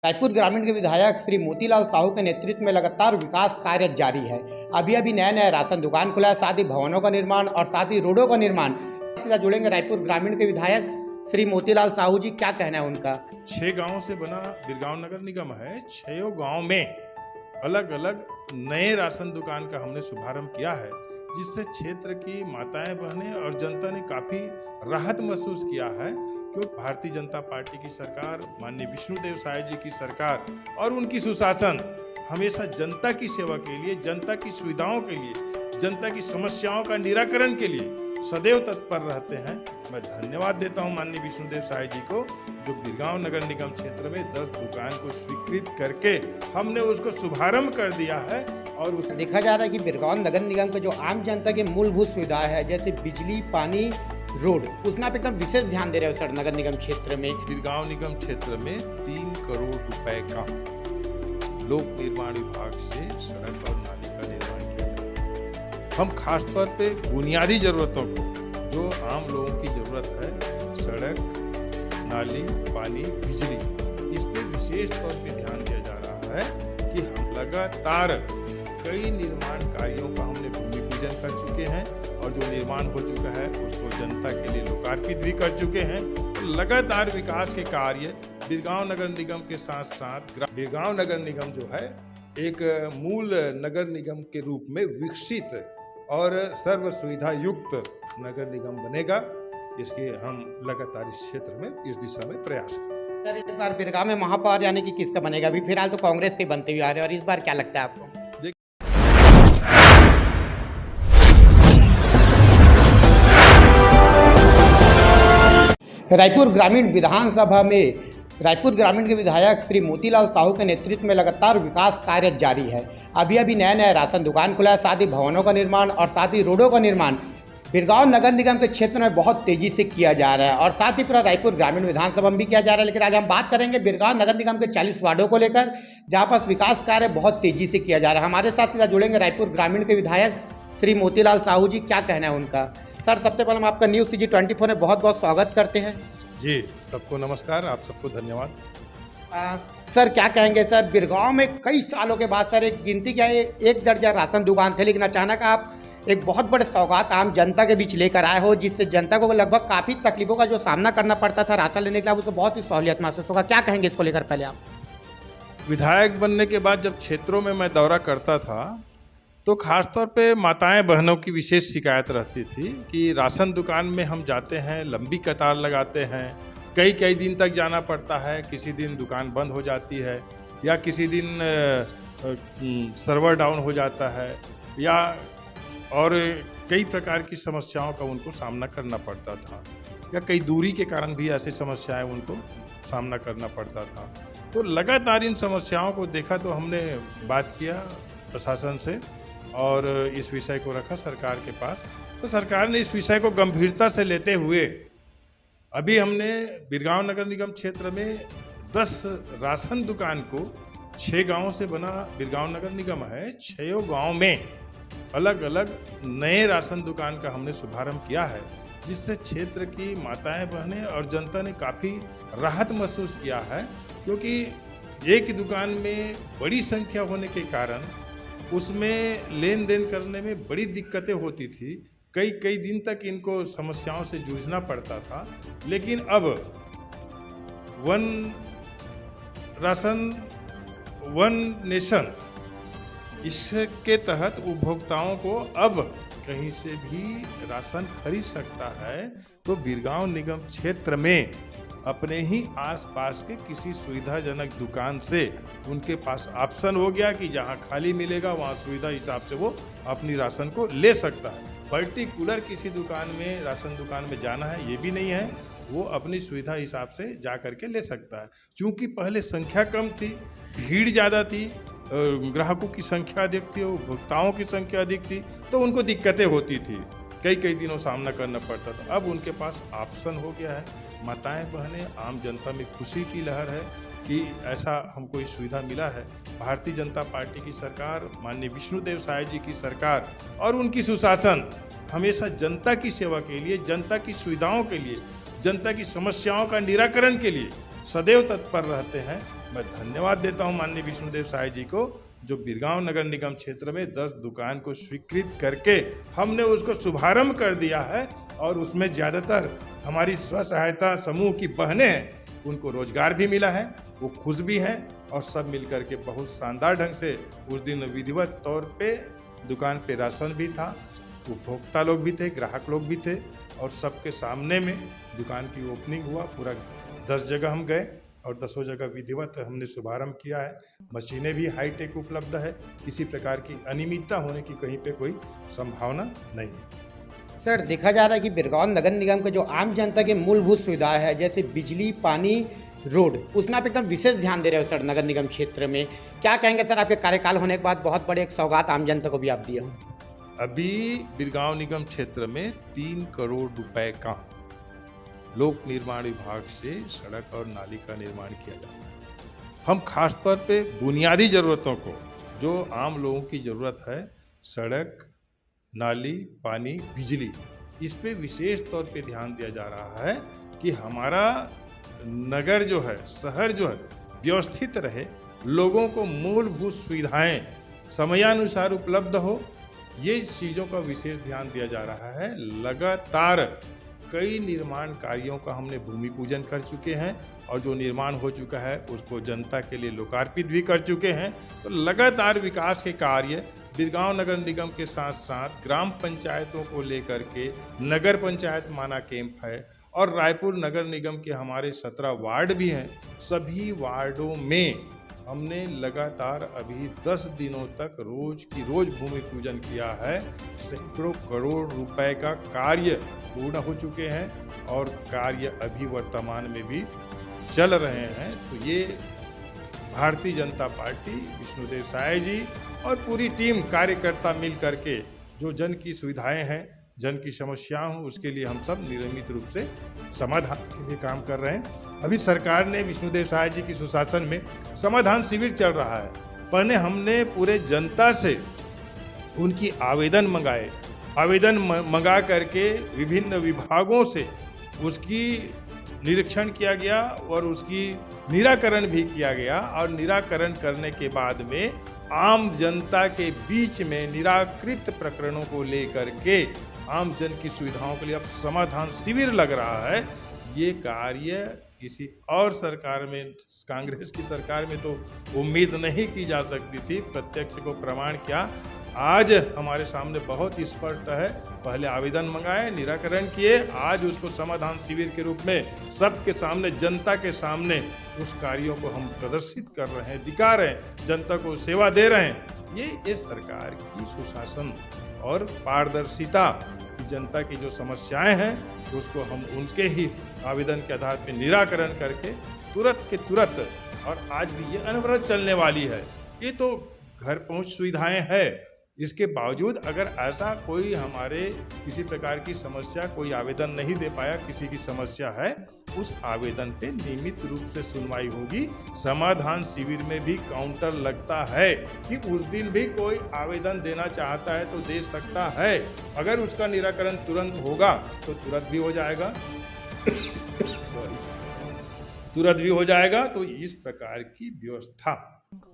रायपुर ग्रामीण के विधायक श्री मोतीलाल साहू के नेतृत्व में लगातार विकास कार्य जारी है। अभी नया राशन दुकान खुला है, साथ ही भवनों का निर्माण और साथ ही रोडों का निर्माण। सीधा जुड़ेंगे रायपुर ग्रामीण के विधायक श्री मोतीलाल साहू जी, क्या कहना है उनका। 6 गांवों से बना बिरगांव नगर निगम है। 6 गांव में अलग अलग नए राशन दुकान का हमने शुभारंभ किया है, जिससे क्षेत्र की माताएं बहनें और जनता ने काफी राहत महसूस किया है। क्योंकि भारतीय जनता पार्टी की सरकार, माननीय विष्णुदेव साय जी की सरकार और उनकी सुशासन हमेशा जनता की सेवा के लिए, जनता की सुविधाओं के लिए, जनता की समस्याओं का निराकरण के लिए सदैव तत्पर रहते हैं। मैं धन्यवाद देता हूं माननीय विष्णुदेव साय जी को, जो बिरगांव नगर निगम क्षेत्र में 10 दुकान को स्वीकृत करके हमने उसको शुभारंभ कर दिया है। और देखा जा रहा है कि बिरगांव नगर निगम के जो आम जनता की मूलभूत सुविधाएं है, जैसे बिजली, पानी, रोड, उसमें आप एकदम विशेष ध्यान दे रहे हो सर नगर निगम क्षेत्र में। बिरगांव निगम क्षेत्र में 3 करोड़ रुपए का लोक निर्माण विभाग से सड़क और नाली का निर्माण किया है। हम खास तौर पे बुनियादी जरूरतों को, जो आम लोगों की जरूरत है, सड़क, नाली, पानी, बिजली, इस पे विशेष तौर पे ध्यान दिया जा रहा है कि हम लगातार कई निर्माण कार्यों का हमने भूमि पूजन कर चुके हैं और जो निर्माण हो चुका है उसको जनता के लिए लोकार्पित भी कर चुके हैं। लगातार विकास के कार्य बिरगांव नगर निगम के साथ साथ बिरगांव नगर निगम जो है एक मूल नगर निगम के रूप में विकसित और सर्व सुविधा युक्त नगर निगम बनेगा। इसके हम लगातार इस क्षेत्र में, इस दिशा में प्रयास करें। सर, इस बार बिरगांव में महापौर यानी कि किसका बनेगा? अभी फिलहाल तो कांग्रेस के बनते हुए आ रहे हैं, और इस बार क्या लगता है आपको? रायपुर ग्रामीण विधानसभा में रायपुर ग्रामीण के विधायक श्री मोतीलाल साहू के नेतृत्व में लगातार विकास कार्य जारी है। अभी नया राशन दुकान खुला है, साथ ही भवनों का निर्माण और साथ ही रोडों का निर्माण बिरगांव नगर निगम के क्षेत्र में बहुत तेजी से किया जा रहा है, और साथ ही पूरा रायपुर ग्रामीण विधानसभा में भी किया जा रहा है। लेकिन आज हम बात करेंगे बिरगांव नगर निगम के 40 वार्डों को लेकर, जहाँ पर विकास कार्य बहुत तेजी से किया जा रहा है। हमारे साथ सीधा जुड़ेंगे रायपुर ग्रामीण के विधायक श्री मोतीलाल साहू जी, क्या कहना है उनका। सर, सबसे पहले हम आपका न्यूज़ CG 24 में बहुत बहुत स्वागत करते हैं। जी, सबको नमस्कार, आप सबको धन्यवाद। सर, क्या कहेंगे सर, बिरगांव में कई सालों के बाद सर एक गिनती क्या है, 1 दर्जन राशन दुकान थे, लेकिन अचानक आप एक बहुत बड़े सौगात आम जनता के बीच लेकर आए हो, जिससे जनता को लगभग काफ़ी तकलीफों का जो सामना करना पड़ता था राशन लेने के लिए, उसको बहुत ही सहूलियत महसूस होगा। क्या कहेंगे इसको लेकर पहले आप? विधायक बनने के बाद जब क्षेत्रों में मैं दौरा करता था तो खासतौर पे माताएं बहनों की विशेष शिकायत रहती थी कि राशन दुकान में हम जाते हैं, लंबी कतार लगाते हैं, कई दिन तक जाना पड़ता है, किसी दिन दुकान बंद हो जाती है या किसी दिन सर्वर डाउन हो जाता है, या और कई प्रकार की समस्याओं का उनको सामना करना पड़ता था, या कई दूरी के कारण भी ऐसी समस्याएं उनको सामना करना पड़ता था। तो लगातार इन समस्याओं को देखा तो हमने बात किया प्रशासन से और इस विषय को रखा सरकार के पास। तो सरकार ने इस विषय को गंभीरता से लेते हुए अभी हमने बिरगांव नगर निगम क्षेत्र में 10 राशन दुकान को, 6 गांवों से बना बिरगांव नगर निगम है, 6 गांव में अलग अलग नए राशन दुकान का हमने शुभारंभ किया है, जिससे क्षेत्र की माताएं बहनें और जनता ने काफ़ी राहत महसूस किया है। क्योंकि एक दुकान में बड़ी संख्या होने के कारण उसमें लेन देन करने में बड़ी दिक्कतें होती थी, कई दिन तक इनको समस्याओं से जूझना पड़ता था। लेकिन अब वन राशन वन नेशन, इसके तहत उपभोक्ताओं को अब कहीं से भी राशन खरीद सकता है। तो बिरगांव निगम क्षेत्र में अपने ही आसपास के किसी सुविधाजनक दुकान से उनके पास ऑप्शन हो गया कि जहां खाली मिलेगा वहां सुविधा हिसाब से वो अपनी राशन को ले सकता है। पर्टिकुलर किसी दुकान में, राशन दुकान में जाना है ये भी नहीं है, वो अपनी सुविधा हिसाब से जा करके ले सकता है। क्योंकि पहले संख्या कम थी, भीड़ ज़्यादा थी, ग्राहकों की संख्या अधिक थी, उपभोक्ताओं की संख्या अधिक थी, तो उनको दिक्कतें होती थी, कई दिनों सामना करना पड़ता था। अब उनके पास ऑप्शन हो गया है। माताएं बहनें, आम जनता में खुशी की लहर है कि ऐसा हमको इस सुविधा मिला है। भारतीय जनता पार्टी की सरकार, माननीय विष्णुदेव साय जी की सरकार और उनकी सुशासन हमेशा जनता की सेवा के लिए, जनता की सुविधाओं के लिए, जनता की समस्याओं का निराकरण के लिए सदैव तत्पर रहते हैं। मैं धन्यवाद देता हूं माननीय विष्णुदेव साय जी को, जो बिरगांव नगर निगम क्षेत्र में 10 दुकान को स्वीकृत करके हमने उसको शुभारंभ कर दिया है और उसमें ज़्यादातर हमारी स्व सहायता समूह की बहनें हैं, उनको रोजगार भी मिला है, वो खुश भी हैं और सब मिलकर के बहुत शानदार ढंग से उस दिन विधिवत तौर पे दुकान पे राशन भी था, उपभोक्ता लोग भी थे, ग्राहक लोग भी थे और सबके सामने में दुकान की ओपनिंग हुआ। पूरा 10 जगह हम गए और 10 जगह विधिवत हमने शुभारंभ किया है। मशीनें भी हाईटेक उपलब्ध है, किसी प्रकार की अनियमितता होने की कहीं पे कोई संभावना नहीं है। सर, देखा जा रहा है कि बिरगांव नगर निगम का जो आम जनता की मूलभूत सुविधाएं है, जैसे बिजली, पानी, रोड, उसमें आप एकदम विशेष ध्यान दे रहे हो सर नगर निगम क्षेत्र में। क्या कहेंगे सर, आपके कार्यकाल होने के बाद बहुत बड़े एक सौगात आम जनता को भी आप दिए हो। अभी बिरगांव निगम क्षेत्र में 3 करोड़ रुपए का लोक निर्माण विभाग से सड़क और नाली का निर्माण किया जा रहा है। हम खास तौर पे बुनियादी ज़रूरतों को, जो आम लोगों की ज़रूरत है, सड़क, नाली, पानी, बिजली, इस पे विशेष तौर पे ध्यान दिया जा रहा है कि हमारा नगर जो है, शहर जो है, व्यवस्थित रहे, लोगों को मूलभूत सुविधाएं समयानुसार उपलब्ध हो। ये चीज़ों का विशेष ध्यान दिया जा रहा है। लगातार कई निर्माण कार्यों का हमने भूमि पूजन कर चुके हैं और जो निर्माण हो चुका है उसको जनता के लिए लोकार्पित भी कर चुके हैं। तो लगातार विकास के कार्य बिरगांव नगर निगम के साथ साथ ग्राम पंचायतों को लेकर के नगर पंचायत माना कैंप है और रायपुर नगर निगम के हमारे 17 वार्ड भी हैं। सभी वार्डों में हमने लगातार अभी 10 दिनों तक रोज की रोज भूमि पूजन किया है। सैकड़ों करोड़ रुपए का कार्य पूर्ण हो चुके हैं और कार्य अभी वर्तमान में भी चल रहे हैं। तो ये भारतीय जनता पार्टी, विष्णुदेव साय जी और पूरी टीम कार्यकर्ता मिल करके जो जन की सुविधाएं हैं, जन की समस्याएं हों, उसके लिए हम सब नियमित रूप से समाधान के लिए काम कर रहे हैं। अभी सरकार ने विष्णुदेव साय जी की सुशासन में समाधान शिविर चल रहा है। पहले हमने पूरे जनता से उनकी आवेदन मंगाए, आवेदन मंगा करके विभिन्न विभागों से उसकी निरीक्षण किया गया और उसकी निराकरण भी किया गया और निराकरण करने के बाद में आम जनता के बीच में निराकृत प्रकरणों को लेकर के आम जन की सुविधाओं के लिए अब समाधान शिविर लग रहा है। ये कार्य किसी और सरकार में, कांग्रेस की सरकार में तो उम्मीद नहीं की जा सकती थी। प्रत्यक्ष को प्रमाण क्या आज हमारे सामने बहुत स्पष्ट है। पहले आवेदन मंगाए, निराकरण किए, आज उसको समाधान शिविर के रूप में सबके सामने, जनता के सामने उस कार्यों को हम प्रदर्शित कर रहे हैं, दिखा रहे हैं, जनता को सेवा दे रहे हैं। ये इस सरकार की सुशासन और पारदर्शिता की, जनता की जो समस्याएं हैं उसको हम उनके ही आवेदन के आधार पर निराकरण करके तुरंत के तुरंत, और आज भी ये अनवरत चलने वाली है। ये तो घर पहुंच सुविधाएं है, इसके बावजूद अगर ऐसा कोई हमारे किसी प्रकार की समस्या, कोई आवेदन नहीं दे पाया, किसी की समस्या है, उस आवेदन पे नियमित रूप से सुनवाई होगी। समाधान शिविर में भी काउंटर लगता है कि उस दिन भी कोई आवेदन देना चाहता है तो दे सकता है। अगर उसका निराकरण तुरंत होगा तो तुरंत भी हो जाएगा तुरंत भी हो जाएगा। तो इस प्रकार की व्यवस्था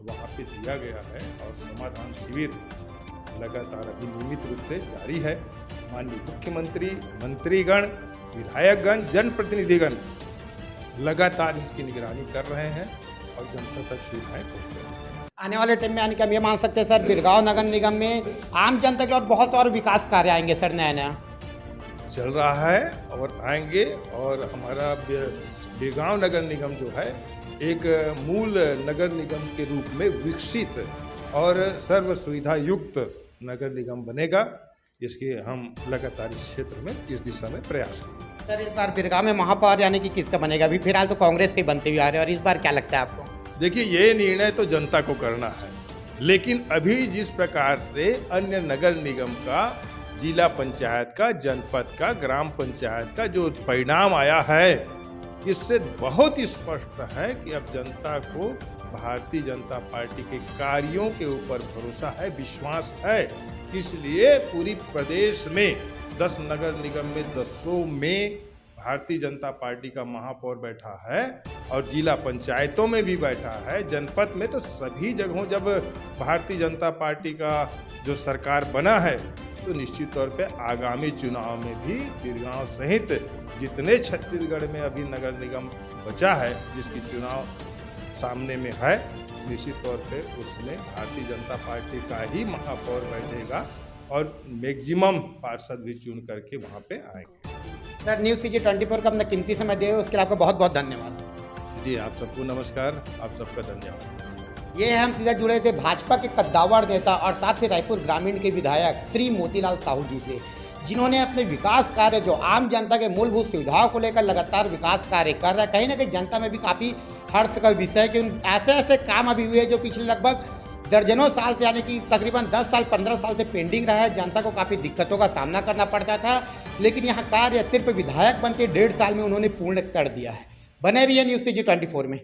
वहाँ पे दिया गया है और समाधान शिविर लगातार अभी नियमित रूप से जारी है। माननीय मुख्यमंत्री, मंत्रीगण, विधायकगण, जनप्रतिनिधिगण लगातार इसकी निगरानी कर रहे हैं और जनता तक सुविधाएं पहुंच रही हैं। आने वाले टाइम में यानी कि हम ये मान सकते हैं सर, बिरगांव नगर निगम में आम जनता के और बहुत सारे विकास कार्य आएंगे सर, नया नया चल रहा है और आएंगे। और हमारा बिरगांव नगर निगम जो है एक मूल नगर निगम के रूप में विकसित और सर्व सुविधा युक्त नगर निगम बनेगा। इसके हम लगातार इस क्षेत्र में, इस दिशा में प्रयास करेंगे। सर, इस बार बिरगांव में महापौर यानी कि किसका बनेगा? अभी फिलहाल तो कांग्रेस के बनते हुए आ रहे हैं, और इस बार क्या लगता है आपको? देखिए, ये निर्णय तो जनता को करना है, लेकिन अभी जिस प्रकार से अन्य नगर निगम का, जिला पंचायत का, जनपद का, ग्राम पंचायत का जो परिणाम आया है, इससे बहुत स्पष्ट है कि अब जनता को भारतीय जनता पार्टी के कार्यों के ऊपर भरोसा है, विश्वास है। इसलिए पूरी प्रदेश में 10 नगर निगम में 10 में भारतीय जनता पार्टी का महापौर बैठा है और जिला पंचायतों में भी बैठा है, जनपद में, तो सभी जगहों जब भारतीय जनता पार्टी का जो सरकार बना है तो निश्चित तौर पे आगामी चुनाव में भी बीरगांव सहित जितने छत्तीसगढ़ में अभी नगर निगम बचा है, जिसकी चुनाव सामने में है, निश्चित तौर पे उसमें भारतीय जनता पार्टी का ही महापौर बैठेगा और मैक्सिमम पार्षद भी चुन करके वहाँ पे आएंगे। सर, न्यूज़ CG 24 का अपना कीमती समय दिए उसके लिए आपका बहुत बहुत धन्यवाद। जी, आप सबको नमस्कार, आप सबका धन्यवाद। ये हम सीधा जुड़े थे भाजपा के कद्दावर नेता और साथ ही रायपुर ग्रामीण के विधायक श्री मोतीलाल साहू जी से, जिन्होंने अपने विकास कार्य जो आम जनता के मूलभूत सुविधाओं को लेकर लगातार विकास कार्य कर रहे हैं, कहीं ना कहीं जनता में भी काफ़ी हर्ष का विषय है कि ऐसे ऐसे काम अभी हुए जो पिछले लगभग दर्जनों साल से, यानी कि तकरीबन 10 साल 15 साल से पेंडिंग रहा है। जनता को काफ़ी दिक्कतों का सामना करना पड़ता था, लेकिन यहाँ कार्य सिर्फ विधायक बनते 1.5 साल में उन्होंने पूर्ण कर दिया है। बने रहिए न्यूज़ CG 24 में।